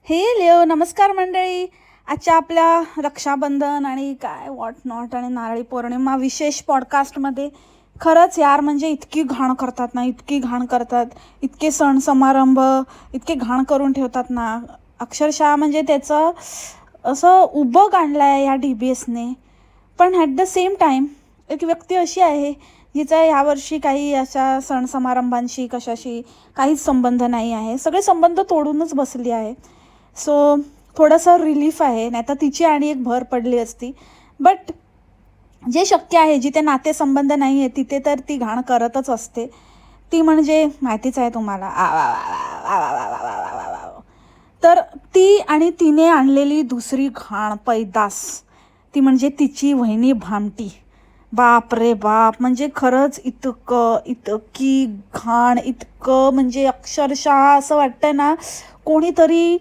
हे लिओ नमस्कार मंडळी. आजच्या आपल्या रक्षाबंधन आणि काय वॉट नॉट आणि नारळी पौर्णिमा विशेष पॉडकास्टमध्ये खरंच यार म्हणजे इतकी घाण करतात ना, इतकी घाण करतात, इतके सण समारंभ इतके घाण करून ठेवतात ना, अक्षरशः म्हणजे त्याचं असं उभं आणलं आहे या DBSने. पण ॲट द सेम टाईम एक व्यक्ती अशी आहे जिचा यावर्षी काही अशा सण समारंभांशी कशाशी काहीच संबंध नाही आहे, सगळे संबंध तोडूनच बसली आहे. सो थोडंसं रिलीफ आहे, नाही तर तिची आणि एक भर पडली असती. बट जे शक्य आहे, जिथे नातेसंबंध नाही आहे तिथे तर ती घाण करतच असते. ती म्हणजे माहितीच आहे तुम्हाला तर ती आणि तिने आणलेली दुसरी घाण पैदास ती म्हणजे तिची वहिनी भामटी. बाप रे बाप, म्हणजे खरंच इतकं इतकी घाण, इतकं म्हणजे अक्षरशः असं वाटतं ना कोणीतरी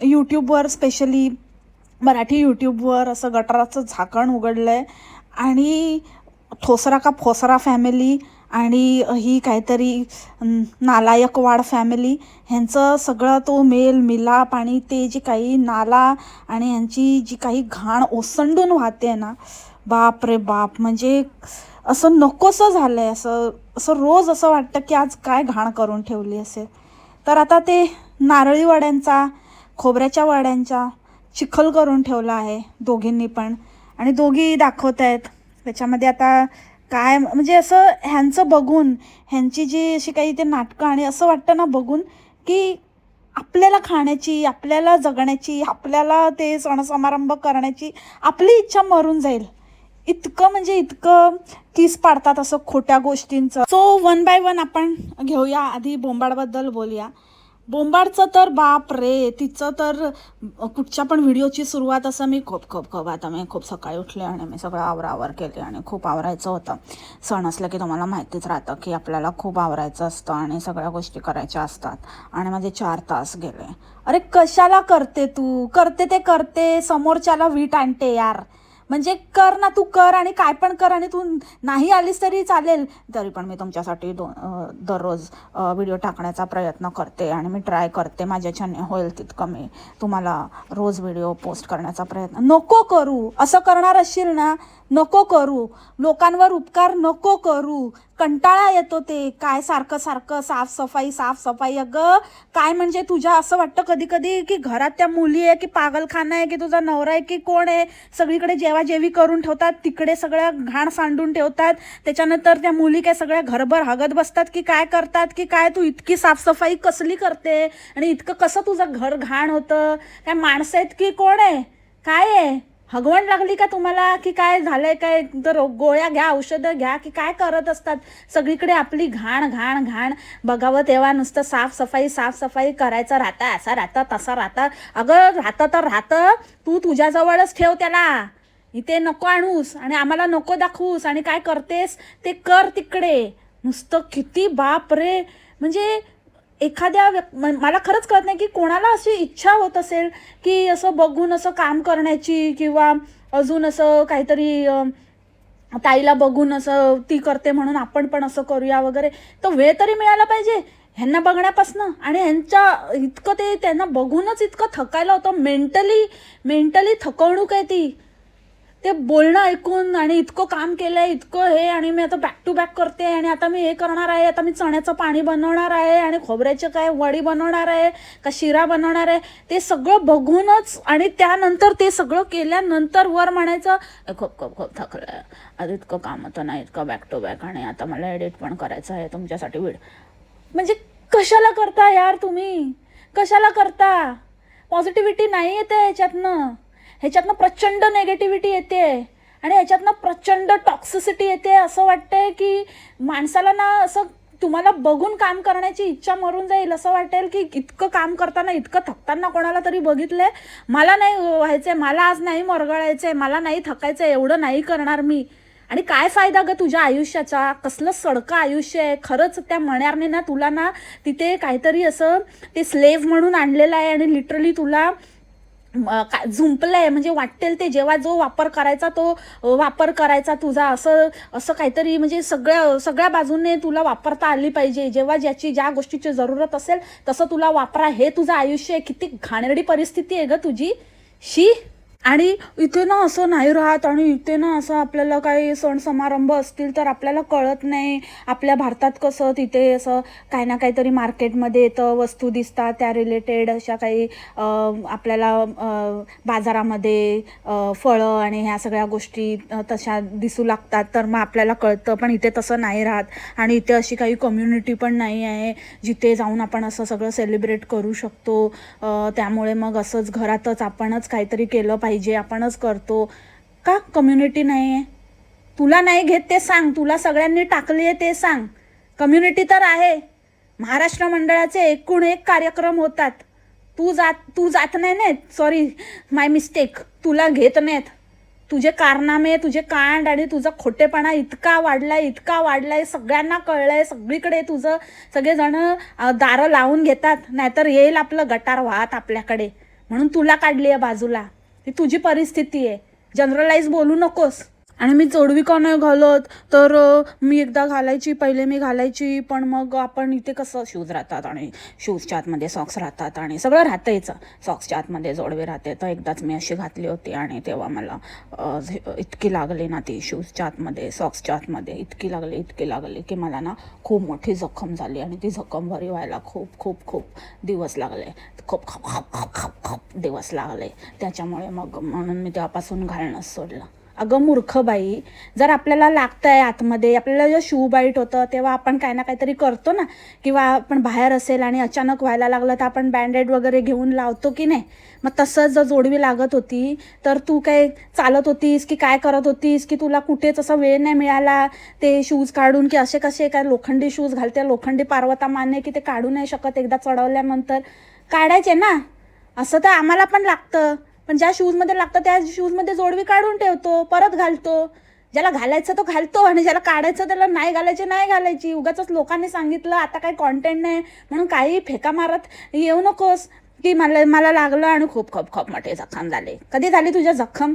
यूट्यूबवर स्पेशली मराठी यूट्यूबवर असं गटाराचं झाकण उघडलं आहे आणि ठोसरा का फोसरा फॅमिली आणि ही काहीतरी नालायकवाड फॅमिली ह्यांचं सगळं तो मेल मिलाप आणि ते जे काही नाला आणि ह्यांची जी काही घाण ओसंडून वाहते ना, बाप रे बाप, म्हणजे असं नकोसं झालं आहे. असं असं रोज असं वाटतं की आज काय घाण करून ठेवली असेल. तर आता ते नारळी वड्यांचा, खोबऱ्याच्या वड्यांचा चिखल करून ठेवला आहे दोघींनी पण, आणि दोघी दाखवत आहेत त्याच्यामध्ये आता काय म्हणजे असं ह्यांचं बघून, ह्यांची जी अशी काही ते नाटकं आणि असं वाटतं ना बघून की आपल्याला खाण्याची, आपल्याला जगण्याची, आपल्याला ते सण समारंभ करण्याची आपली इच्छा मरून जाईल. इतकं म्हणजे इतकं किस पाडतात असं खोट्या गोष्टींचं. सो वन बाय वन आपण घेऊया. आधी बोंबाडबद्दल बोलूया. बोंबाडचं तर बाप रे, तिचं तर कुठच्या पण व्हिडिओची सुरुवात असं मी खूप आता मी खूप सकाळी उठले आणि मी सगळं आवरावर केले आणि खूप आवरायचं होतं. सण असलं की तुम्हाला माहितीच राहतं की आपल्याला खूप आवरायचं असतं आणि सगळ्या गोष्टी करायच्या असतात. आणि माझे 4 तास गेले. अरे कशाला करते तू, करते ते करते, समोरच्याला वीट आणते यार. म्हणजे कर ना, तू कर आणि काय पण कर, आणि तू नाही आलीस तरी चालेल, तरी पण मी तुमच्यासाठी दररोज व्हिडिओ टाकण्याचा प्रयत्न करते आणि मी ट्राय करते माझ्याच्याने होईल तितकं मी तुम्हाला रोज व्हिडिओ पोस्ट करण्याचा प्रयत्न. नको करू, असं करणार असशील ना नको करू, लोकांवर उपकार नको करू, कंटाळा येतो ते काय सारखं सारखं साफसफाई साफसफाई. अगं काय म्हणजे तुझ्या असं वाटतं कधी कधी की घरात त्या मुली आहे की पागलखाना आहे की तुझा नवरा आहे की कोण आहे, सगळीकडे जेवाजेवी करून ठेवतात, तिकडे सगळं घाण सांडून ठेवतात, त्याच्यानंतर त्या मुली काय सगळ्या घरभर हगत बसतात की काय करतात की काय. तू इतकी साफसफाई कसली करते आणि इतकं कसं तुझं घर घाण होतं, काय माणसं आहेत की कोण आहे, काय आहे, हगवण लागली का तुम्हाला की काय झालंय, काय तर गोळ्या घ्या, औषधं घ्या की काय करत असतात. सगळीकडे आपली घाण घाण घाण बघावं तेव्हा नुसतं साफसफाई साफसफाई करायचं राहतं, असं राहतं तसं राहतं. अगं राहतं तर राहतं, तू तुझ्याजवळच ठेव त्याला, इथे नको आणूस आणि आम्हाला नको दाखवूस, आणि काय करतेस ते कर तिकडे. नुसतं किती बाप रे, म्हणजे एखाद्या मला खरंच कळत नाही की कोणाला अशी इच्छा होत असेल की असं बघून असं काम करण्याची, किंवा अजून असं काहीतरी ताईला बघून असं ती करते म्हणून आपण पण असं करूया वगैरे. तो वेळ तरी मिळाला पाहिजे ह्यांना बघण्यापासनं, आणि ह्यांच्या इतकं ते त्यांना बघूनच इतकं थकायला होतं. मेंटली थकवणूक आहे ती, ते बोलणं ऐकून, आणि इतकं काम केलं आहे इतकं हे, आणि मी आता बॅक टू बॅक करते आणि आता मी हे करणार आहे, आता मी चण्याचं पाणी बनवणार आहे आणि खोबऱ्याचं काय वडी बनवणार आहे का शिरा बनवणार आहे, ते सगळं बघूनच, आणि त्यानंतर ते सगळं केल्यानंतर वर म्हणायचं खूप खूप खूप थकलं आहे, आज इतकं काम होतं ना, इतकं बॅक टू बॅक, आणि आता मला एडिट पण करायचं आहे तुमच्यासाठी म्हणजे कशाला करता यार तुम्ही, कशाला करता. पॉझिटिव्हिटी नाही येते ह्याच्यातनं प्रचंड नेगेटिव्हिटी येते आणि ह्याच्यातनं प्रचंड टॉक्सिसिटी येते. असं वाटतंय की माणसाला ना असं तुम्हाला बघून काम करण्याची इच्छा मरून जाईल. असं वाटेल की इतकं काम करताना इतकं थकताना कोणाला तरी बघितलंय, मला नाही व्हायचंय, मला आज नाही मरगळायचंय, मला नाही थकायचंय, एवढं नाही करणार मी. आणि काय फायदा ग तुझ्या आयुष्याचा, कसलं सडकं आयुष्य आहे खरंच. त्या मण्यारने ना तुला ना तिथे काहीतरी असं ते स्लेव्ह म्हणून आणलेलं आहे आणि लिटरली तुला झुंपलंय, म्हणजे वाटेल ते जेव्हा जो वापर करायचा तो वापर करायचा तुझा, असं असं काहीतरी, म्हणजे सगळ्या बाजूने तुला वापरता आली पाहिजे. जेव्हा ज्या गोष्टीची जरूरत असेल तसं तुला वापरा. हे तुझं आयुष्य आहे. किती घाणेरडी परिस्थिती आहे ग तुझी. शी. आणि इथे ना असं नाही राहत, आणि इथे ना असं आपल्याला काही सण समारंभ असतील तर आपल्याला कळत नाही. आपल्या भारतात कसं तिथे असं काही ना काहीतरी मार्केटमध्ये येतं, वस्तू दिसतात त्या रिलेटेड अशा काही आपल्याला बाजारामध्ये फळं आणि ह्या सगळ्या गोष्टी तशा दिसू लागतात, तर मग आपल्याला कळतं. पण इथे तसं नाही राहत, आणि इथे अशी काही कम्युनिटी पण नाही आहे जिथे जाऊन आपण असं सगळं सेलिब्रेट करू शकतो. त्यामुळे मग असंच घरातच आपणच काहीतरी केलं पाहिजे, आपणच करतो. का कम्युनिटी नाही आहे? तुला नाही घेत ते सांग, तुला सगळ्यांनी टाकली आहे ते सांग. कम्युनिटी तर आहे. महाराष्ट्र मंडळाचे एकूण एक कार्यक्रम होतात. तू जात नाही ना, सॉरी माय मिस्टेक, तुला घेत नाहीत. तुझे कारनामे, तुझे कांड आणि तुझा खोटेपणा इतका वाढलाय, सगळ्यांना कळलंय. सगळीकडे तुझं सगळेजण दारं लावून घेतात, नाहीतर येईल आपलं गटार वाहत आपल्याकडे, म्हणून तुला काढली आहे बाजूला. ही तुझी परिस्थिती आहे. जनरलाइज बोलू नकोस. आणि मी जोडवी का नाही घालत, तर मी एकदा घालायची, पहिले मी घालायची, पण मग आपण इथे कसं शूज राहतात आणि शूजच्या आतमध्ये सॉक्स राहतात आणि सगळं राहतं याचं. सॉक्सच्या आतमध्ये जोडवी राहते. तर एकदाच मी अशी घातली होती आणि तेव्हा मला इतकी लागली ना ती शूजच्या आतमध्ये, सॉक्सच्या आतमध्ये इतकी लागली की मला ना खूप मोठी जखम झाली. आणि ती जखम बरी व्हायला खूप खूप खूप दिवस लागले. खूप खूप दिवस लागले. त्याच्यामुळे म्हणून मी तेव्हापासून घालणंच सोडलं. अगं मूर्ख बाई, जर आपल्याला लागतंय आतमध्ये, आपल्याला जेव्हा शू बाईट होतं तेव्हा आपण काही ना काहीतरी करतो ना, किंवा आपण बाहेर असेल आणि अचानक व्हायला लागलं तर आपण बँडेड वगैरे घेऊन लावतो की नाही. मग तसंच जर जोडवी लागत होती तर तू काय चालत होतीस की काय करत होतीस, की तुला कुठेच असा वेळ नाही मिळाला ते शूज काढून, की असे कसे काय लोखंडी शूज घालते, लोखंडी पार्वता मान्य की ते काढू नाही शकत एकदा चढवल्यानंतर. काढायचे ना. असं तर आम्हाला पण लागतं, पण ज्या शूजमध्ये लागतं त्या शूजमध्ये जोडवी काढून ठेवतो, परत घालतो. ज्याला घालायचं तो घालतो, आणि ज्याला काढायचं त्याला नाही घालायची. उगाचच लोकांनी सांगितलं आता काही कॉन्टेंट नाही म्हणून काही फेका मारत येऊ नकोस की मला लागलं आणि खूप खूप खूप मोठे जखम झाले. कधी झाली तुझ्या जखम?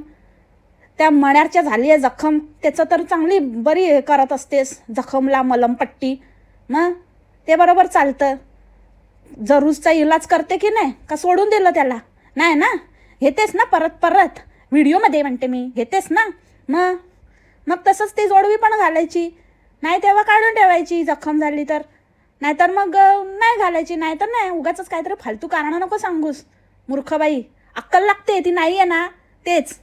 त्या मण्यारच्या झाली आहे जखम, त्याचं तर चांगली बरी करत असतेस जखमला मलमपट्टी. मग ते बरोबर चालतं. जरूसचा इलाज करते की नाही, का सोडून दिलं त्याला? नाही ना, घेतेस ना परत व्हिडिओमध्ये म्हणते मी, घेतेस ना. मग तसंच ती जोडवी पण घालायची. नाही तेव्हा काढून ठेवायची जखम झाली तर, नाहीतर मग नाही घालायची. नाहीतर नाही, उगाचच काहीतरी फालतू कारणं नको सांगूस. मूर्खबाई, अक्कल लागते ती नाही आहे ना. तेच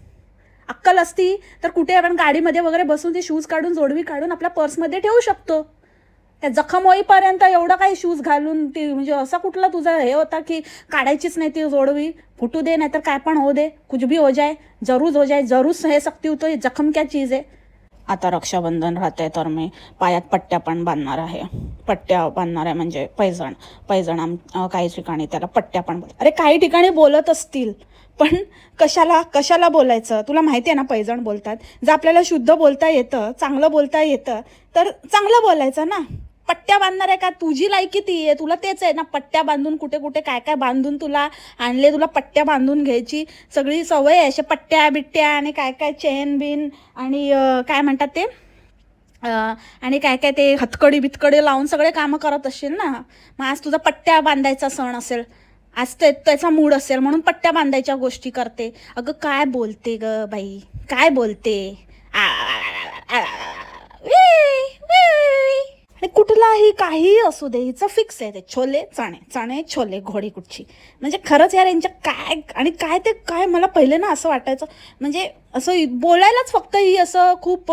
अक्कल असती तर कुठे आपण गाडीमध्ये वगैरे बसून ती शूज काढून जोडवी काढून आपल्या पर्समध्ये ठेवू शकतो. त्या जखम होईपर्यंत एवढं काही शूज घालून ती, म्हणजे असा कुठला तुझा हे होता की काढायचीच नाही ती जोडवी? फुटू दे नाहीतर काय पण हो दे, कुछ भी हो जाए, जरूर सह सकती हूँ. तो जखम क्या चीज आहे? आता रक्षाबंधन राहते तर मी पायात पट्ट्या पण बांधणार आहे. पट्ट्या बांधणार आहे म्हणजे पैजण काही ठिकाणी त्याला पट्ट्या पण बोलतात. अरे काही ठिकाणी बोलत असतील, पण कशाला बोलायचं? तुला माहिती आहे ना पैजण बोलतात. जर आपल्याला शुद्ध बोलता येतं, चांगलं बोलता येतं तर चांगलं बोलायचं ना. पट्ट्या बांधणार आहे का? तुझी लायकी ती आहे, तुला तेच आहे ना. पट्ट्या बांधून कुठे काय बांधून तुला आणले, तुला पट्ट्या बांधून घ्यायची सगळी सवय आहे. अशा पट्ट्या बिट्ट्या आणि काय चेन बिन आणि काय म्हणतात ते, आणि काय ते हतकडी बितकडे लावून सगळे कामं करत असशील ना. मग आज तुझा पट्ट्या बांधायचा सण असेल, आज त्याचा मूड असेल म्हणून पट्ट्या बांधायच्या गोष्टी करते. अगं काय बोलते ग बाई, काय बोलते? आणि कुठलाही काही असू दे, हिचं फिक्स आहे ते छोले चणे छोले घोडी कुठची. म्हणजे खरंच यार यांच्या काय मला पहिले ना असं वाटायचं, म्हणजे असं बोलायलाच फक्त ही असं खूप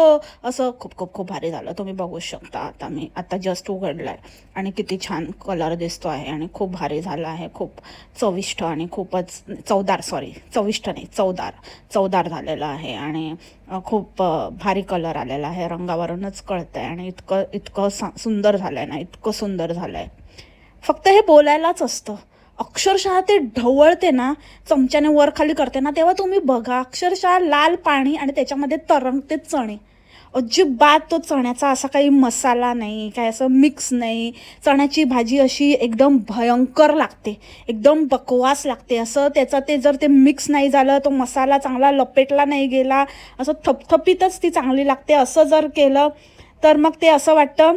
खूप भारी झालं. तुम्ही बघू शकता आता जस्ट उघडलाय आणि किती छान कलर दिसतो आहे आणि खूप भारी झाला आहे. खूप चविष्ट आणि खूपच चवदार झालेला आहे आणि खूप भारी कलर आलेला आहे. रंगावरूनच कळतंय आणि इतकं सुंदर झालंय ना, इतकं सुंदर झालंय. फक्त हे बोलायलाच असतं. अक्षरशः ते ढवळते ना, चमच्याने वर खाली करते ना, तेव्हा तुम्ही बघा अक्षरशः लाल पाणी आणि त्याच्यामध्ये तरंगते चणे. अजिबात तो चण्याचा असा काही मसाला नाही, काय असं मिक्स नाही. चण्याची भाजी अशी एकदम भयंकर लागते, एकदम बकवास लागते. असं त्याचं ते जर ते मिक्स नाही झालं, तो मसाला चांगला लपेटला नाही गेला, असं थपथपीतच ती चांगली लागते. असं जर केलं तर मग ते असं वाटतं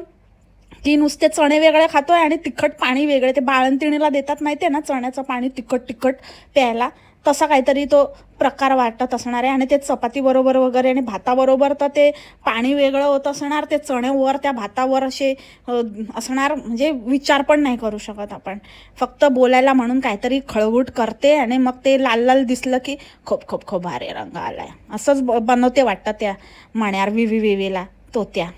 की नुसते चणे वेगळे खातोय आणि तिखट पाणी वेगळे. ते बाळंतिणीला देतात माहिती आहे ना, चण्याचं पाणी तिखट तिखट प्यायला, तसा काहीतरी तो प्रकार वाटत असणार आहे. आणि ते चपातीबरोबर वगैरे आणि भाताबरोबर तर ते पाणी वेगळं होत असणार, ते चणे वर त्या भातावर असे असणार, म्हणजे विचार पण नाही करू शकत आपण. फक्त बोलायला म्हणून काहीतरी खळगूट करते आणि मग ते लाल लाल दिसलं की खूप खूप खूप भारी रंग आलाय असंच बनवते वाटतं त्या मण्यार विवीला तोत्या.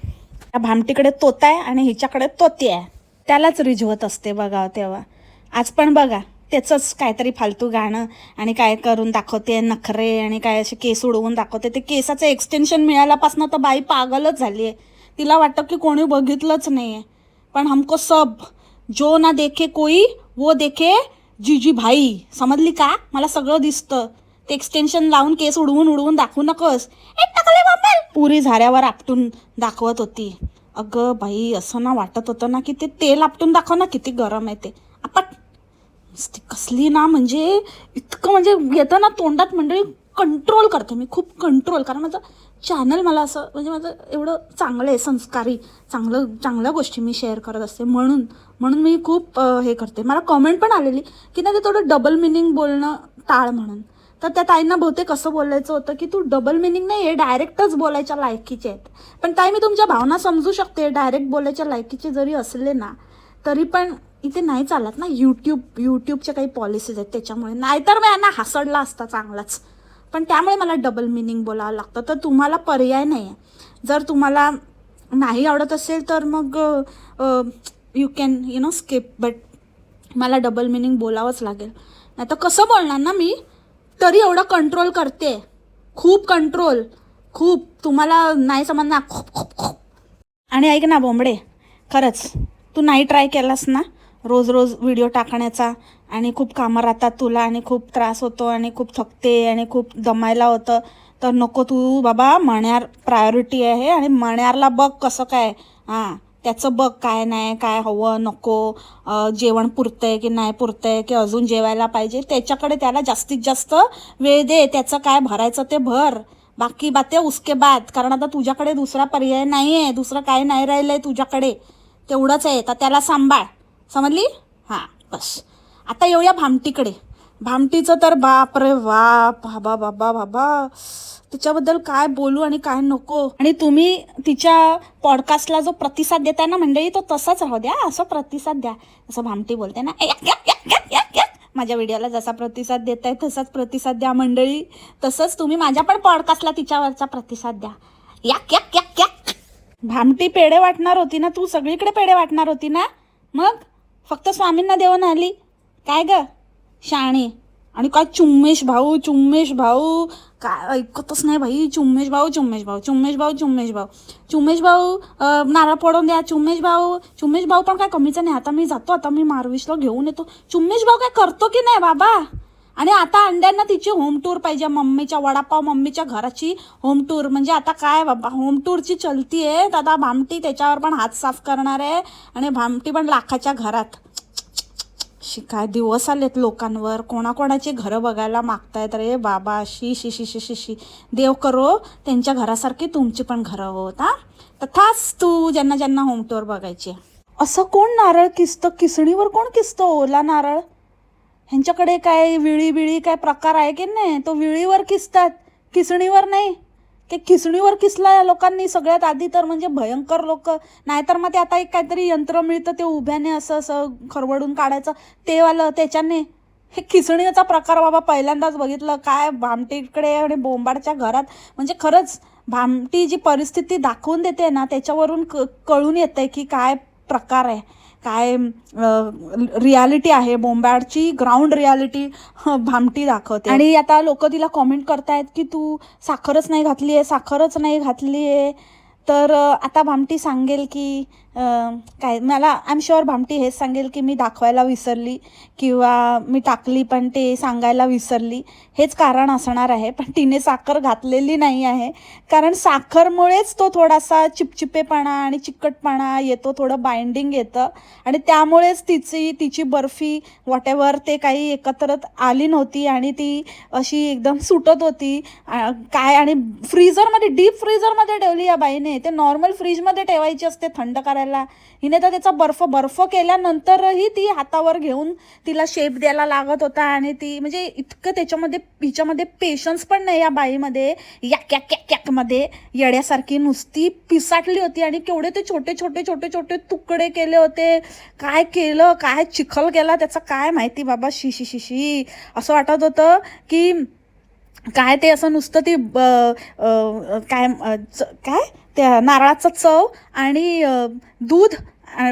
त्या भामटीकडे तोता आहे आणि हिच्याकडे तोती आहे, त्यालाच रिझवत असते बघा तेव्हा. आज पण बघा त्याचंच काहीतरी फालतू गाणं आणि काय करून दाखवते, नखरे आणि काय असे केस उडवून दाखवते. ते केसाचं एक्सटेन्शन मिळाल्यापासून तर बाई पागलच झाली आहे. तिला वाटतं की कोणी बघितलंच नाही आहे, पण हमको सब जो ना देखे कोई वो देखे जीजी भाई, समजली का? मला सगळं दिसतं. ते एक्सटेन्शन लावून केस उडवून उडवून दाखवू नकोस. पुरी झाऱ्यावर आपटून दाखवत होती. अगं बाई, असं ना वाटत होतं ना की ते तेल आपटून दाखव ना, किती गरम आहे ते. आपट ती कसली ना, म्हणजे इतकं म्हणजे येतं ना तोंडात, म्हणजे कंट्रोल करते मी, खूप कंट्रोल. कारण माझं चॅनल मला असं म्हणजे माझं एवढं चांगलं आहे, संस्कारी, चांगल्या गोष्टी मी शेअर करत असते, म्हणून मी खूप हे करते. मला कमेंट पण आलेली की ना ते थोडं डबल मिनिंग बोलणं टाळ म्हणून. तर त्या ताईंना बहुतेक असं बोलायचं होतं की तू डबल मिनिंग नाही आहे, डायरेक्टच बोलायच्या लायकीचे आहेत. पण ताई, मी तुमच्या भावना समजू शकते, डायरेक्ट बोलायच्या लायकीचे जरी असले ना तरी पण इथे नाही चालत ना. यूट्यूबच्या काही पॉलिसीज आहेत त्याच्यामुळे, नाहीतर मी यांना हसडला असता चांगलाच. पण त्यामुळे मला डबल मिनिंग बोलावं लागतं. तर तुम्हाला पर्याय नाही आहे. जर तुम्हाला नाही आवडत असेल तर मग यू कॅन स्किप, बट मला डबल मिनिंग बोलावंच लागेल. नाही तर कसं बोलणार ना मी, तरी एवढं कंट्रोल करते, खूप कंट्रोल, खूप. तुम्हाला नाही समजणार, खूप खूप खूप. आणि ऐक ना बोंबडे, खरंच तू नाही ट्राय केलास ना रोज रोज व्हिडिओ टाकण्याचा, आणि खूप कामं राहतात तुला आणि खूप त्रास होतो आणि खूप थकते आणि खूप दमायला होतं, तर नको तू बाबा. मण्यार प्रायोरिटी आहे आणि मण्यारला बघ कसं काय, हां त्याचं बघ काय नाही, काय हवं नको, जेवण पुरतंय की नाही पुरतंय, की अजून जेवायला पाहिजे, त्याच्याकडे त्याला जास्तीत जास्त वेळ दे. त्याचं काय भरायचं ते भर, बाकी बाते उसके बाद. कारण आता तुझ्याकडे दुसरा पर्याय नाही आहे, दुसरं काय नाही राहिलं आहे तुझ्याकडे, तेवढंच आहे. तर त्याला सांभाळ, समजली? हां बस. आता येऊया भामटीकडे. भामटीचं तर बाप रे बाप, बाबा बाबा बाबा, तिच्याबद्दल काय बोलू आणि काय नको. आणि तुम्ही तिच्या पॉडकास्टला जो प्रतिसाद देताय ना मंडळी, तो तसाच राहू द्या, असं प्रतिसाद द्या. असं भामटी बोलते ना, माझ्या व्हिडिओला जसा प्रतिसाद देताय तसाच प्रतिसाद द्या मंडळी. तसंच तुम्ही माझ्या पण पॉडकास्टला तिच्यावरचा प्रतिसाद द्या. याक याक याक याक. भामटी पेढे वाटणार होती ना तू, सगळीकडे पेढे वाटणार होती ना, मग फक्त स्वामींना देऊन आली काय ग शाणी? आणि काय चुम्मेश भाऊ काय ऐकतच नाही भाई. चुम्मेश भाऊ नारळ फोडून द्या. चुम्मेश भाऊ पण काय कमीचं नाही. आता मी जातो, आता मी मारविशला घेऊन येतो. चुम्मेश भाऊ काय करतो की नाही बाबा? आणि आता अंड्यांना तिची होम टूर पाहिजे, मम्मीच्या वडापाव, मम्मीच्या घराची होम टूर. म्हणजे आता काय बाबा, होम टूरची चलती आहे. आता भामटी त्याच्यावर पण हात साफ करणार आहे, आणि भामटी पण लाखाच्या घरात. काय दिवस आलेत लोकांवर, कोणाकोणाची घरं बघायला मागतायत रे बाबा. शी शी शी शी शी शी. देव करो त्यांच्या घरासारखी तुमची पण घरं होत. हा तथाच तू, ज्यांना ज्यांना होम टूर बघायची. असं कोण नारळ किसतं? किसणीवर कोण किसतं ओला नारळ? ह्यांच्याकडे काय विळी काय प्रकार आहे की नाही? तो विळीवर किसतात, किसणीवर नाही. की खिसणीवर किसला या लोकांनी सगळ्यात आधी तर, म्हणजे भयंकर लोक. नाहीतर मग ते आता एक काहीतरी यंत्र मिळतं, ते उभ्याने असं खरवडून काढायचं, ते वालं, त्याच्याने. हे खिसणीचा प्रकार बाबा पहिल्यांदाच बघितलं. काय भामटीकडे आणि बोंबाडच्या घरात, म्हणजे खरंच भामटी जी परिस्थिती दाखवून देते ना, त्याच्यावरून कळून येतंय की काय प्रकार आहे, काय रियालिटी आहे बोंबाडची. ग्राउंड रियालिटी भामटी दाखवते. आणि आता लोक तिला कॉमेंट करतायत की तू साखरच नाही घातली आहे. तर आता भामटी सांगेल की काय मला आय एम शुअर भामटी हेच सांगेल की मी दाखवायला विसरली किंवा मी टाकली पण ते सांगायला विसरली, हेच कारण असणार आहे. पण तिने साखर घातलेली नाही आहे, कारण साखरमुळेच तो थोडासा चिपचिपेपणा आणि चिकटपणा येतो, थोडं बाइंडिंग येतं आणि त्यामुळेच तिची बर्फी वॉटेवर ते काही एकत्रत आली नव्हती आणि ती अशी एकदम सुटत होती. काय आणि फ्रीझरमध्ये, डीप फ्रीझरमध्ये ठेवली या बाईने. ते नॉर्मल फ्रीजमध्ये ठेवायची असते थंड करायला, हिने तर त्याचा बर्फ केल्यानंतरही ती हातावर घेऊन तिला शेप द्यायला लागत होता. आणि ती म्हणजे इतकं हिच्यामध्ये पेशन्स पण नाही या बाईमध्ये. मध्ये येड्यासारखी नुसती पिसाटली होती आणि केवढे ते छोटे छोटे छोटे छोटे तुकडे केले होते. काय केलं, काय चिखल केला त्याचा काय माहिती बाबा. शी असं वाटत होतं की काय ते असं नुसतं ती काय त्या नारळाचं चव आणि दूध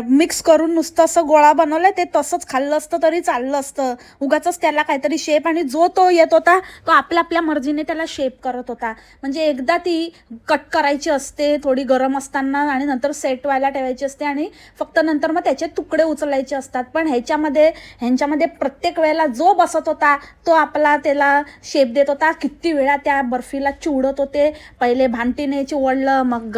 मिक्स करून नुसतं असं गोळा बनवलं, ते तसंच खाल्लं असतं तरी चाललं असतं. उगाचच त्याला काहीतरी शेप, आणि जो तो येत होता तो आपल्या मर्जीने त्याला शेप करत होता. म्हणजे एकदा ती कट करायची असते थोडी गरम असताना आणि नंतर सेट व्हायला ठेवायची असते आणि फक्त नंतर मग त्याचे तुकडे उचलायचे असतात. पण ह्यांच्यामध्ये प्रत्येक वेळेला जो बसत होता तो त्याला शेप देत होता. किती वेळा त्या बर्फीला चिवडत होते. पहिले भामटीने चिवडलं, मग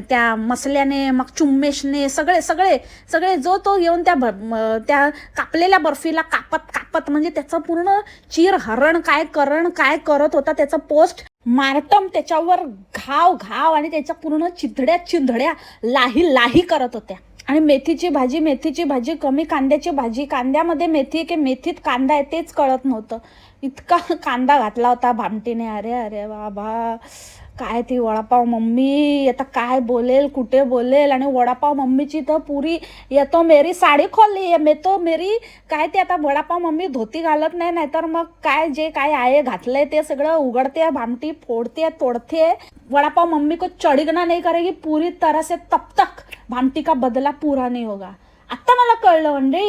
त्या मसल्याने, मग चुम्मेशने, सगळे जो तो येऊन त्या कापलेल्या बर्फीला कापत म्हणजे त्याचं पूर्ण हरण काय करत होता. त्याचं पोस्ट मार्टम त्याच्यावर घाव आणि त्याच्या पूर्ण चिंधड्या लाही करत होत्या. आणि मेथीची भाजी कमी, कांद्याची भाजी, कांद्यामध्ये मेथी की मेथीत कांदा आहे तेच कळत नव्हतं. इतका कांदा घातला होता भामटीने. अरे बाबा, काय ती वडापाव मम्मी आता काय बोलेल, कुठे बोलेल. आणि वडापाव मम्मीची तर पुरी येतो मेरी साडी खोलली आहे, मेरी काय ते आता वडापाव मम्मी धोती घालत नाही, नाहीतर मग जे काय आहे घातलंय ते सगळं उघडते भामटी, फोडते तोडते. वडापाव मम्मी को चढिगना नाही करेगी, पूरी तरह से तब तक भामटी का बदला पूरा नहीं होगा. आता मला कळलं म्हणजे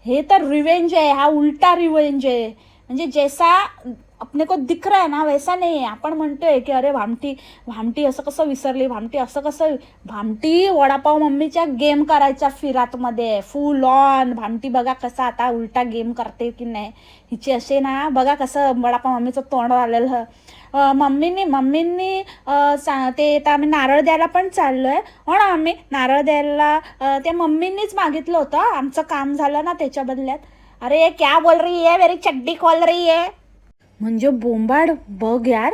हे तर रिवेंज आहे, हा उलटा रिवेंज आहे. म्हणजे जैसा अपने को दिख रहा है ना वैसा नहीं है. आपण म्हणतोय की अरे भामटी असं कसं विसरली, भामटी वडापाव मम्मीच्या गेम करायच्या फिरातमध्ये फुल ऑन. भामटी बघा कसा आता उलटा गेम करते की नाही. हिचे असे ना बघा कसं वडापाव मम्मीचं तोंड आलेलं. मम्मींनी ते आता आम्ही नारळ द्यायला पण चाललोय. हो ना मम्मी, नारळ द्यायला ते मम्मींनीच मागितलं होतं, आमचं काम झालं ना त्याच्या बदल्यात. अरे क्या बोल रही है, मेरी चड्डी खोल रही है. म्हणजे बोंबाड बघ यार.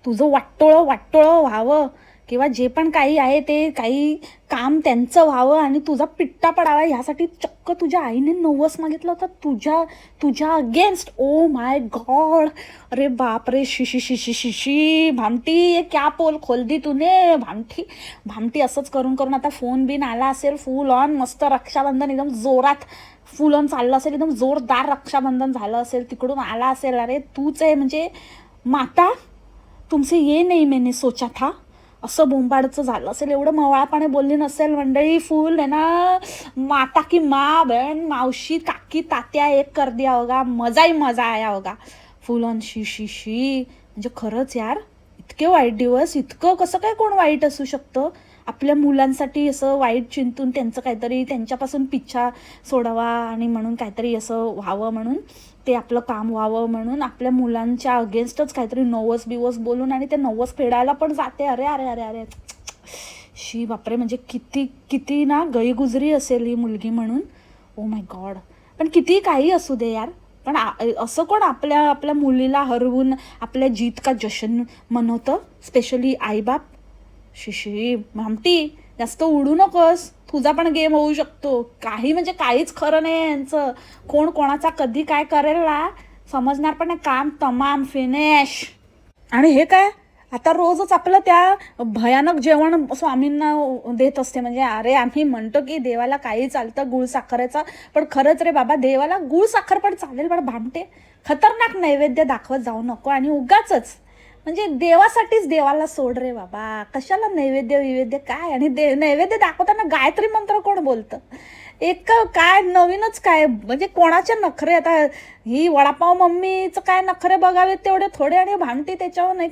तुझं वाटोळं व्हावं किंवा जे पण काही आहे ते काही काम त्यांचं व्हावं आणि तुझा पिट्टा पडावा ह्यासाठी चक्क तुझ्या आईने 90 मागितलं होतं तुझ्या अगेन्स्ट. Oh my God. अरे बापरे. शी भामटी, ये क्या पोल खोल दी तूने भामटी. असंच करून आता फोन बिन आला असेल फुल ऑन. मस्त रक्षाबंधन एकदम जोरात फुल ऑन चाललं असेल, एकदम जोरदार रक्षाबंधन झालं असेल, तिकडून आला असेल. अरे तूच आहे म्हणजे माता, तुमसे ये नहीं मैंने सोचा था, असं बोंबाडचं झालं असेल. एवढं मवाळपणे बोलली नसेल मंडळी. फुल आहे ना माता की माँ, बहन, मावशी, काकी, तात्या एक कर दिया होगा, मजा आया होगा. फुल ऑन. शी म्हणजे खरंच यार, इतके वाईट दिवस. इतकं कसं काय कोण वाईट असू शकतं. आपल्या मुलांसाठी असं वाईट चिंतून त्यांचं काहीतरी, त्यांच्यापासून पिच्छा सोडावा आणि म्हणून काहीतरी असं व्हावं, म्हणून ते आपलं काम व्हावं म्हणून आपल्या मुलांच्या अगेन्स्टच काहीतरी 90 बोलून आणि ते 90 फेडायला पण जाते. अरे शी बापरे. म्हणजे किती ना गईगुजरी असेल ही मुलगी म्हणून. Oh my God. पण किती काही असू दे यार, पण असं कोण आपल्या मुलीला हरवून आपल्या जीत का जशन मनवतं, स्पेशली आईबाप. शी भामटी, जास्त उडू नकोस, तुझा पण गेम होऊ शकतो. म्हणजे काहीच खरं नाही यांचं. कोण कोणाचा कधी काय करेल ना समजणार पण नाही. काम तमाम फिनिश. आणि हे काय आता रोजच आपलं त्या भयानक जेवण स्वामींना देत असते. म्हणजे अरे आम्ही म्हणतो की देवाला काही चालतं गुळ साखरेचा, पण खरंच रे बाबा देवाला गुळ साखर पण चालेल, पण भामटे खतरनाक नैवेद्य दाखवत जाऊ नको. आणि उगाचच म्हणजे देवासाठीच देवाला सोड रे बाबा, कशाला नैवेद्य काय. आणि नैवेद्य दाखवताना गायत्री मंत्र कोण बोलतं. एक काय नवीनच काय म्हणजे कोणाचे नखरे. आता ही वडापाव मम्मीचं काय नखरे बघावेत तेवढे थोडे, आणि भामटी त्याच्यावर नाही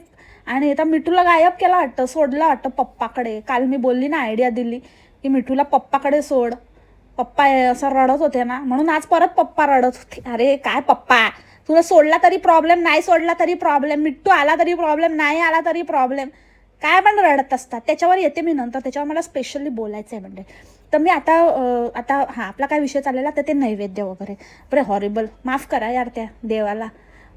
आणि आता मिठूला गायब केला वाटतं, सोडला वाटतं पप्पाकडे. काल मी बोलली ना, आयडिया दिली की मिठूला पप्पाकडे सोड, पप्पा असं रडत होते ना, म्हणून आज परत पप्पा रडत होते. अरे काय पप्पा, तुला सोडला तरी प्रॉब्लेम, नाही सोडला तरी प्रॉब्लेम, मिठू आला तरी प्रॉब्लेम, नाही आला तरी प्रॉब्लेम, काय पण रडत असतात. त्याच्यावर येते मी नंतर, त्याच्यावर मला स्पेशली बोलायचं आहे. म्हणजे तर मी आता हां, आपला काय विषय चाललेला तर ते नैवेद्य वगैरे. बरे हॉरिबल, माफ करा यार त्या देवाला,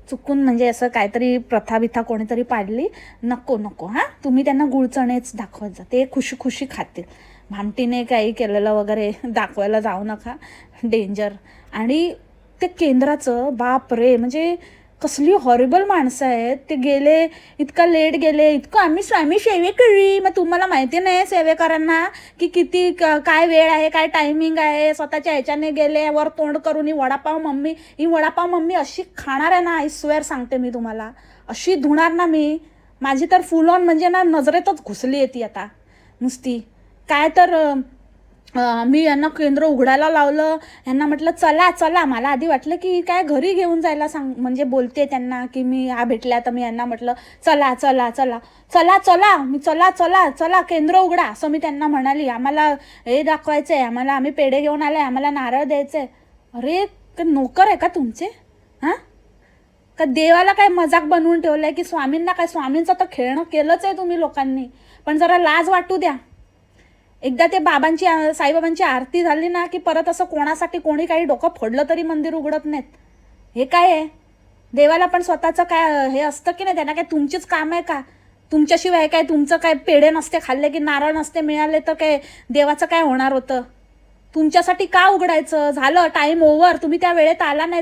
चुकून म्हणजे असं काहीतरी प्रथा बिथा कोणीतरी पाडली. नको नको हां, तुम्ही त्यांना गुळचणेच दाखवत जा, ते खुशी खुशी खातील. भामटीने काही केलेलं वगैरे दाखवायला जाऊ नका, डेंजर. आणि ते केंद्राचं बाप रे, म्हणजे कसली हॉरिबल माणसं आहेत. ते गेले, इतका लेट गेले, इतकं आम्ही स्वामी सेवेकरी. मग तुम्हाला माहिती नाही सेवेकरांना की किती काय वेळ आहे, काय टायमिंग आहे. स्वतःच्या ह्याच्याने गेले, वर तोंड करून ही वडापाव मम्मी अशी खाणार आहे ना, आय स्वेअर सांगते मी तुम्हाला, अशी धुणार ना मी. माझी तर फुल ऑन म्हणजे ना नजरेतच घुसली आहे ती आता नुसती. काय तर मी यांना केंद्र उघडायला लावलं, यांना म्हटलं चला चला. मला आधी वाटलं की काय घरी घेऊन जायला म्हणजे बोलते त्यांना की मी भेटल्या. तर मी यांना म्हटलं चला चला चला चला चला, मी चला चला चला केंद्र उघडा असं मी त्यांना म्हणाली. आम्हाला हे दाखवायचं आहे, आम्हाला, आम्ही पेढे घेऊन आले, आम्हाला नारळ द्यायचं आहे. अरे का नोकर आहे का तुमचे? हां, का देवाला काय मजाक बनवून ठेवलं आहे की स्वामींना काय? स्वामींचं तर खेळणं केलंच आहे तुम्ही लोकांनी, पण जरा लाज वाटू द्या. एकदा ते साईबाबांची आरती झाली ना की परत असं कोणासाठी कोणी काही डोकं फोडलं तरी मंदिर उघडत नाहीत. हे काय आहे? देवाला पण स्वतःचं काय हे असतं की नाही? त्यांना काय तुमचीच काम आहे का? तुमच्याशिवाय काय तुमचं काय पेढे नसते खाल्ले की नारळ नसते मिळाले तर काय देवाचं काय होणार होतं? तुमच्यासाठी का उघडायचं? झालं, टाईम ओव्हर. तुम्ही त्या वेळेत आला नाही,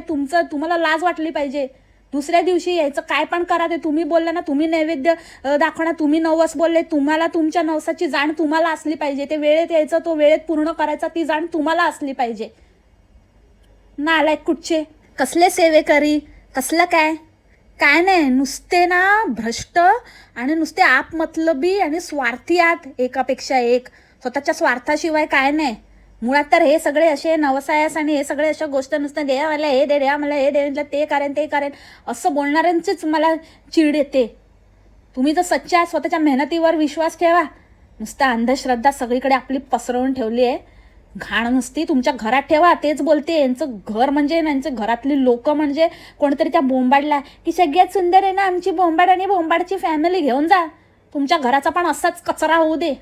तुम्हाला लाज वाटली पाहिजे. दुसऱ्या दिवशी यायचं, काय पण करा. ते तुम्ही बोलले ना, तुम्ही नैवेद्य दाखवणार, तुम्ही नवस बोलले, तुम्हाला तुमच्या नवसाची जाण तुम्हाला असली पाहिजे. ते वेळेत यायचं, तो वेळेत पूर्ण करायचा, ती जाण तुम्हाला असली पाहिजे. नालायक कुठचे, कसले सेवेकरी, कसलं काय काय नाही. नुसते ना भ्रष्ट आणि नुसते आपमतलबी आणि स्वार्थी आहात, एकापेक्षा एक. स्वतःच्या स्वार्थाशिवाय काय नाही. मुळात तर हे सगळे असे नवसायास आणि हे सगळे अशा गोष्ट नुसतं देवा मला हे दे, देवा मला हे दे, ते करेन ते करेन असं बोलणाऱ्यांचीच मला चीड येते. तुम्ही तर सच्च्या स्वतःच्या मेहनतीवर विश्वास ठेवा. नुसतं अंधश्रद्धा सगळीकडे आपली पसरवून ठेवली आहे. घाण नुसती तुमच्या घरात ठेवा. तेच बोलते, यांचं घर म्हणजे यांचं घरातली लोक म्हणजे कोणतरी त्या बोंबाडला की सगळ्यात सुंदर आहे ना आमची बोंबाड, आणि बोंबाडची फॅमिली घेऊन जा. तुमच्या घराचा पण असाच कचरा होऊ दे.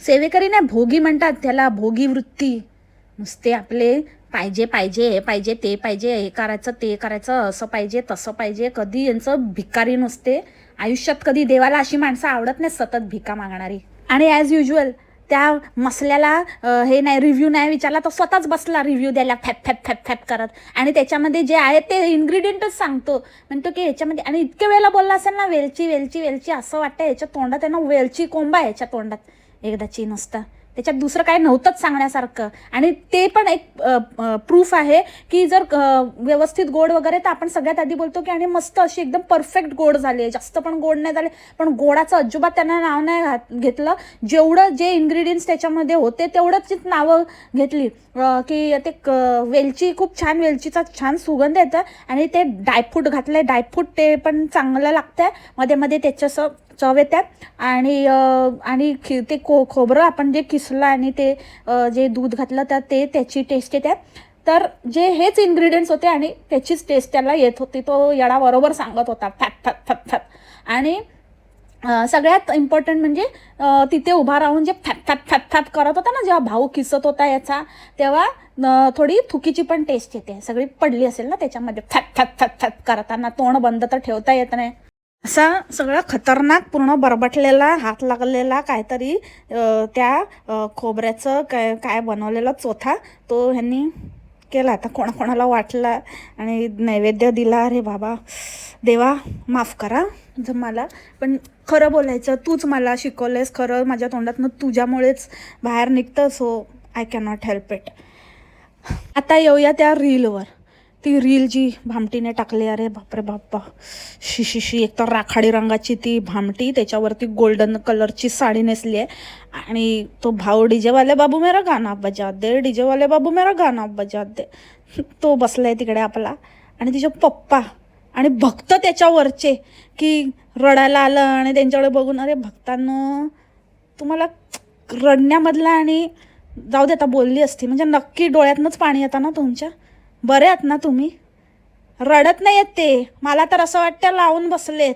सेवेकरी नाही, भोगी म्हणतात त्याला, भोगी वृत्ती. नुसते आपले पाहिजे पाहिजे, हे पाहिजे ते पाहिजे, हे करायचं ते करायचं, असं पाहिजे तसं पाहिजे. कधी यांचं भिकारी नुसते. आयुष्यात कधी देवाला अशी माणसं आवडत नाही सतत भिका मागणारी. आणि ॲज युजल त्या मसल्याला हे नाही, रिव्ह्यू नाही विचारला तर स्वतःच बसला रिव्ह्यू द्यायला फॅप फॅप फॅप फॅप करत. आणि त्याच्यामध्ये जे आहे ते इन्ग्रेडियंटच सांगतो. म्हणतो की ह्याच्यामध्ये, आणि इतक्या वेळेला बोलला असेल ना वेलची वेलची वेलची, असं वाटतं याच्या तोंडात आहे ना वेलची कोंबा आहे याच्या तोंडात एकदाची नुसता. त्याच्यात दुसरं काय नव्हतंच सांगण्यासारखं. आणि ते पण एक प्रूफ आहे की जर व्यवस्थित गोड वगैरे तर आपण सगळ्यात आधी बोलतो की आणि मस्त अशी एकदम परफेक्ट गोड झाली आहे. जास्त पण गोड नाही झाले, पण गोडाचं अजिबात त्यांना नाव नाही घेतलं. जेवढं जे इन्ग्रेडियंट्स त्याच्यामध्ये होते तेवढंच नावं घेतली की ते वेलची, खूप छान वेलचीचा छान सुगंध येतं. आणि ते ड्रायफ्रूट घातलं, ड्रायफ्रूट ते पण चांगलं लागतं. मध्ये मध्ये त्याचं चव येतात. आणि ते खोबरं आपण जे किसलं आणि ते जे दूध घातलं तर त्याची टेस्ट येते. तर जे हेच इन्ग्रेडियंट्स होते आणि त्याचीच टेस्ट त्याला येत होती. तो येडा बरोबर सांगत होता, फॅप फॅप फॅप फॅप. आणि सगळ्यात इम्पॉर्टंट म्हणजे तिथे उभा राहून जे फॅप फॅप फॅप फॅप करत होता ना, जेव्हा भाऊ किसत होता याचा, तेव्हा थोडी थुकीची पण टेस्ट येते. सगळी पडली असेल ना त्याच्यामध्ये फॅप फॅप फॅप फॅप करताना. तोंड बंद तर ठेवता येत नाही. असा सगळा खतरनाक पूर्ण बरबटलेला, हात लागलेला काहीतरी त्या खोबऱ्याचं काय बनवलेला चोथा तो ह्यांनी केला. आता कोणाकोणाला वाटला आणि नैवेद्य दिला. अरे बाबा देवा माफ करा मला, पण खरं बोलायचं, तूच मला शिकवलेस. खरं माझ्या तोंडातनं तुझ्यामुळेच बाहेर निघतं. So I cannot help it. आता येऊया त्या रीलवर. ती रील जी भामटीने टाकली, अरे बापरे बाप्पा, शी. एक तर राखाडी रंगाची ती भामटी, त्याच्यावरती गोल्डन कलरची साडी नेसली आहे. आणि तो भाऊ डीजेवाले बाबू मेरा गाना बजा दे, डीजेवाले बाबू मेरा गाना बजा दे, तो बसलाय तिकडे आपला. आणि तिचे पप्पा आणि भक्त त्याच्यावरचे की रडायला आलं आणि त्यांच्याकडे बघून, अरे भक्तांनो, तुम्हाला रडण्यामधला आणि जाऊ दे आता बोलली असती, म्हणजे नक्की डोळ्यातनंच पाणी येतं ना तुमच्या. बरे आहात ना तुम्ही? रडत नाही आहेत ते, मला तर असं वाटतं लावून बसलेत,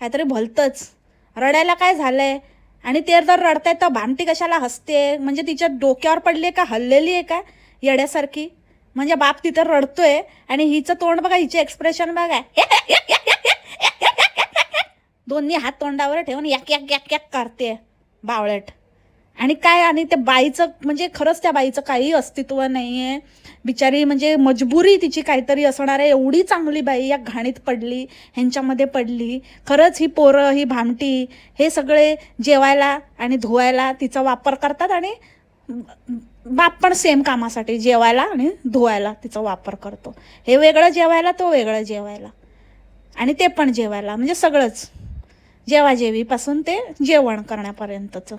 काहीतरी भलतंच. रडायला काय झालंय? आणि ते जर रडतायत तर भामटी कशाला हसते? म्हणजे तिच्या डोक्यावर पडली का, हल्लेली आहे का येड्यासारखी? म्हणजे बाप तिथं रडतोय आणि हिचं तोंड बघा, हिचे एक्सप्रेशन बघा, दोन्ही हात तोंडावर ठेवून याक याक याक याक करते बावळट. आणि काय, आणि त्या बाईचं म्हणजे खरंच त्या बाईचं काही अस्तित्व नाही आहे बिचारी, म्हणजे मजबुरी तिची काहीतरी असणार आहे. एवढी चांगली बाई या घाणीत पडली, ह्यांच्यामध्ये पडली. खरंच ही पोरं, ही भामटी, हे सगळे जेवायला आणि धुवायला तिचा वापर करतात आणि बाप पण सेम कामासाठी जेवायला आणि धुवायला तिचा वापर करतो. हे वेगळं जेवायला, तो वेगळं जेवायला, आणि ते पण जेवायला, म्हणजे सगळंच जेवाजेवीपासून ते जेवण करण्यापर्यंतचं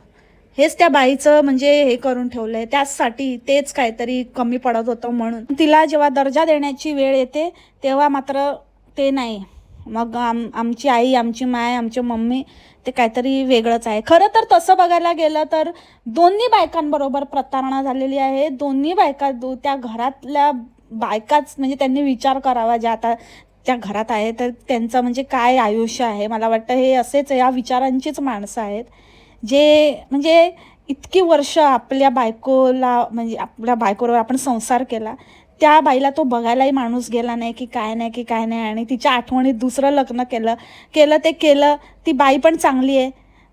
हेच त्या बाईचं म्हणजे हे करून ठेवलंय. त्याचसाठी तेच काहीतरी कमी पडत होतं म्हणून तिला जेव्हा दर्जा देण्याची वेळ येते तेव्हा मात्र ते नाही. मग आमची आई, आमची माय, आमची मम्मी ते काहीतरी वेगळंच आहे. खरं तर तसं बघायला गेलं तर दोन्ही बायकांबरोबर प्रतारणा झालेली आहे. दोन्ही बायका, त्या घरातल्या बायकाच, म्हणजे त्यांनी विचार करावा ज्या आता त्या घरात आहे तर त्यांचं म्हणजे काय आयुष्य आहे. मला वाटतं हे असेच या विचारांचीच माणसं आहेत जे म्हणजे इतकी वर्ष आपल्या बायकोला, म्हणजे आपल्या बायकोवर आपण संसार केला, त्या बाईला तो बघायलाही माणूस गेला नाही की काय नाही की काय नाही, आणि तिच्या आठवणीत दुसरं लग्न केलं. ती बाई पण चांगली आहे,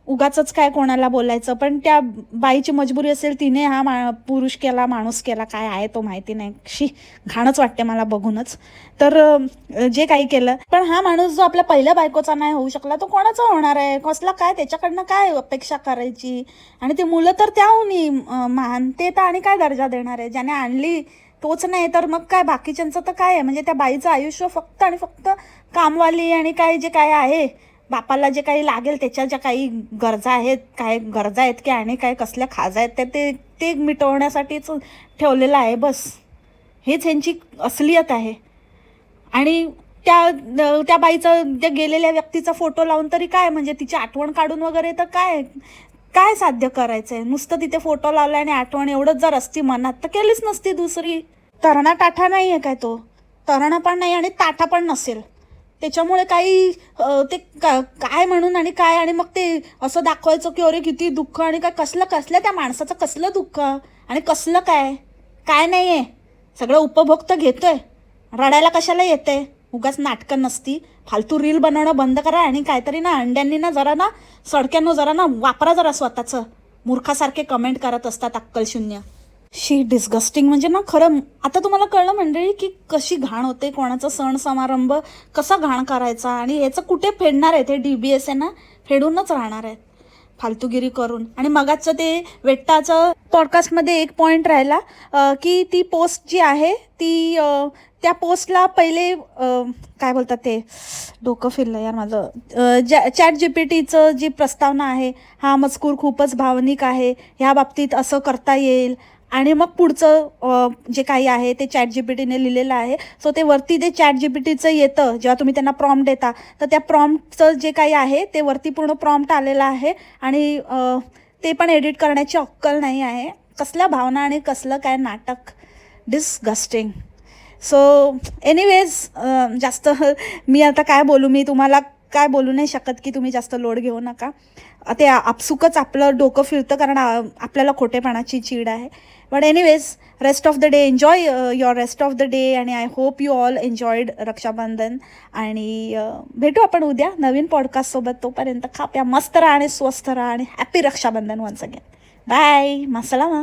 उगाचच काय कोणाला बोलायचं. पण त्या बाईची मजबुरी असेल, तिने हा पुरुष केला, माणूस केला, काय आहे तो माहिती नाही. घाणच वाटते मला बघूनच. तर जे काही केलं, पण हा माणूस जो आपल्या पहिल्या बायकोचा नाही होऊ शकला, तो कोणाचा होणार आहे? कसला काय, त्याच्याकडनं काय अपेक्षा करायची? आणि ते मुलं तर त्याहूनही महान, ते तर आणि काय दर्जा देणार आहे? ज्याने आणली तोच नाही तर मग काय बाकीच्यांचं तर काय आहे? म्हणजे त्या बाईचं आयुष्य फक्त आणि फक्त कामवाली आणि काय जे काय आहे, बापाला जे काही लागेल त्याच्या ज्या काही गरजा आहेत की आणि काय कसल्या खाजा आहेत ते मिटवण्यासाठीच ठेवलेलं आहे बस. हेच ह्यांची असलियत आहे. आणि त्या बाईचं, त्या गेलेल्या व्यक्तीचा फोटो लावून तरी काय, म्हणजे तिची आठवण काढून वगैरे तर काय साध्य करायचंय? नुसतं तिथे फोटो लावला आणि आठवण एवढंच जर असती मनात तर केलीच नसती दुसरी. तरणा टाठा नाही आहे काय तो? तरणं पण नाही आणि ताठा पण नसेल, त्याच्यामुळे काही ते काय म्हणून आणि काय, आणि मग ते असं दाखवायचं की अरे किती दुःख, आणि काय कसल्या त्या माणसाचं कसलं दुःख आणि कसलं काय नाही आहे. सगळं उपभोग तर घेतोय, रडायला कशाला येते? उगाच नाटकं नसती. फालतू रील बनवणं बंद करा आणि काहीतरी ना अंड्यांनी ना जरा ना सडक्यांनो जरा ना वापरा जरा स्वतःचं. मूर्खासारखे कमेंट करत असतात अक्कल शून्य. डिस्गस्टिंग. म्हणजे ना खरं आता तुम्हाला कळलं मंडळी की कशी घाण होते, कोणाचा सण समारंभ कसा घाण करायचा, आणि याचं कुठे फेडणार आहे ते DBS आहे ना, फेडूनच राहणार आहेत फालतूगिरी करून. आणि मगाचं ते वेट्टाचं पॉडकास्टमध्ये एक पॉईंट राहिला की ती पोस्ट जी आहे ती त्या पोस्टला पहिले काय बोलतात ते, डोकं फिरलं यार माझं, ChatGPTचं जी प्रस्तावना आहे, हा मजकूर खूपच भावनिक आहे, ह्या बाबतीत असं करता येईल, आणि मग पुढचं जे काही आहे ते ChatGPTने लिहिलेलं आहे. सो ते वरती ते ChatGPTचं येतं जेव्हा तुम्ही त्यांना प्रॉम्प्ट देता, तर त्या प्रॉम्प्टचं जे काही आहे ते वरती पूर्ण प्रॉम्प्ट आलेलं आहे, आणि ते पण एडिट करण्याची अक्कल नाही आहे. कसल्या भावना आणि कसलं काय नाटक. डिस्गस्टिंग. सो एनिवेज, जास्त मी आता काय बोलू, मी तुम्हाला काय बोलू नाही शकत की तुम्ही जास्त लोड घेऊ नका. ते आपसुकच आपलं डोकं फिरतं कारण आपल्याला खोटेपणाची चीड आहे. But anyways, rest of the day enjoy your rest of the day, आणि I hope you all enjoyed Rakshabandhan. आणि भेटू आपण उद्या नवीन पॉडकास्टसोबत. तोपर्यंत खा प्या, मस्त राहा आणि स्वस्थ राहा, आणि happy Rakshabandhan once again. Bye. मासलामा.